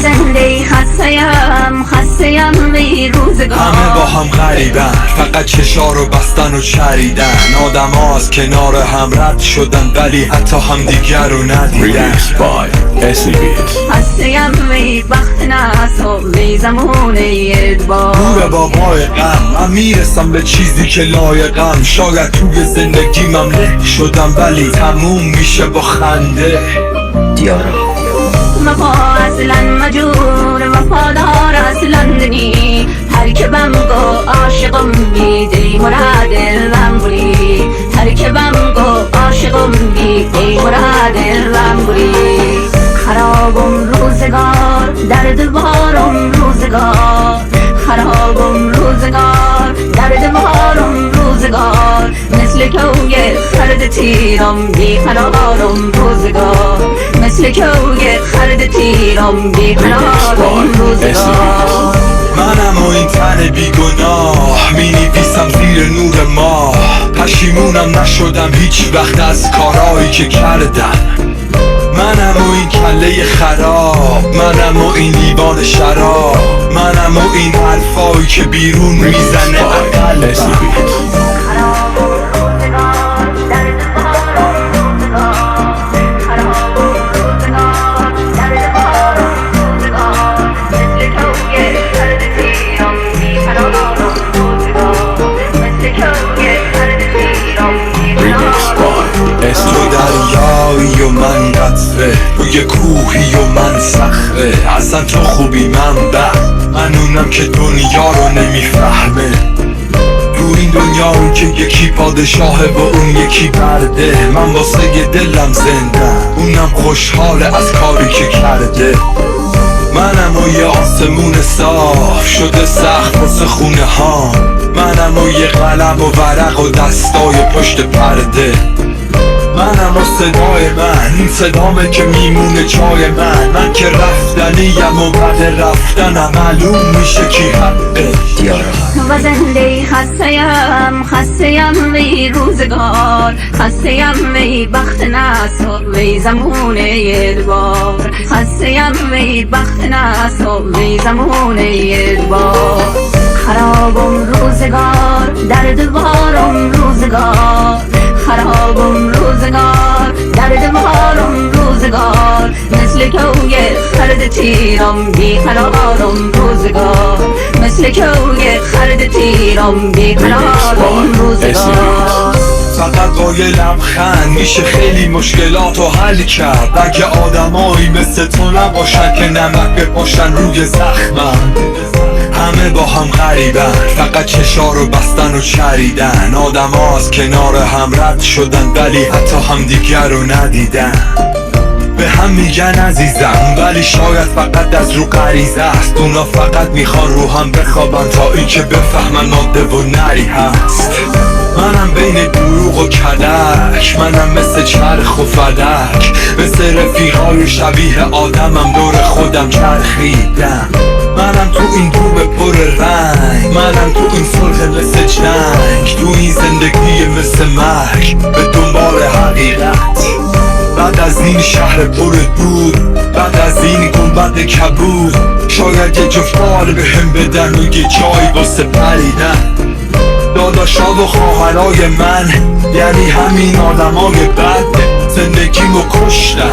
زنده خسته‌ام ای روزگار. همه با هم غریبن، فقط چشا رو بستن و چریدن. آدم ها از کنار هم رد شدن ولی حتی هم دیگر رو ندیدن. خسته‌ام ای بخت نصاب ای زمان ای ادبار. نور بابای غم، من میرسم به چیزی که لایقم. شاید توی زندگیمم له شدم ولی تموم میشه با خنده. دیارا وفا اصلا مجور وفادار اصلا نی. هر که بم گو عاشقم بی دی مراد دلم بری. هر که بم گو عاشقم بی دی مراد دلم بری. خرابم روزگار در دلوارم روزگار. خرابم روزگار در دلوارم روزگار. مثل کوی خرد تیرم بی قرارم روزگار. مثل کوی خرد تیرم بی قرارم روزگار. منم و این تن بیگناه می نویسم زیر نور ماه. پشیمونم نشدم هیچ وقت از کارهایی که کردم. منم و این کله خراب، منم و این لیوان شراب، منم و این حرفایی که بیرون میزنه عقل. تو دریایی و من قطره، روی کوهی و من صخره. اصلا تو خوبی من بد، من اونم که دنیا رو نمیفهمه. تو این دنیا اون که یکی پادشاهه و اون یکی برده. من واسه دلم زنده، اونم خوشحاله از کاری که کرده. منم و یه آسمون صاف شده سخت واسه خونه ها. منم و یه قلم و ورق و دستای پشت پرده. منم و صدای من، این صدامه که میمونه جای من که رفتنیم و بعد رفتنم معلوم میشه کی حقه. دیارا و زنده خسته‌ام ای روزگار. خسته‌ام ای بخت نصاب ای زمان ادبار. خسته‌ام ای بخت نصاب ای زمان ادبار. خرابم روزگار در دلوارم روزگار. خرابم روزگار در دلوارم روزگار. مثل کوی خرد تیرم بی قرارم روزگار. مثل کوی خرد تیرم بی قرارم روزگار. فقط با یه لبخند میشه خیلی مشکلاتو حل کرد. اگه آدمایی مثل تو نباشن که نمک بپاشن روی زخمم. همه با هم غریبن، فقط چشا رو بستن و چریدن. آدم ها از کنار هم رد شدن ولی حتی هم دیگر رو ندیدن. به هم میگن عزیزم ولی شاید فقط از رو غریزه است. اونا فقط میخوان رو هم بخوابن تا این که بفهمن ماده و نری هست. منم بین دروغ و کلک، منم مثل چرخ و فلک. مثل رفیقای شبیه آدمم دور خودم چرخیدم. منم تو این دوم پر رنگ، منم تو این صلح مثل جنگ. تو این زندگی مثل مرگ به دنبال حقیقت. بعد از این شهر پر دور، بعد از این گنبد کبود، شاید یه جفت بال به هم بدن و یه جایی واسه پریدن. داداشا و خواهرای من یعنی همین آدمای بد زندگیمو کشتن.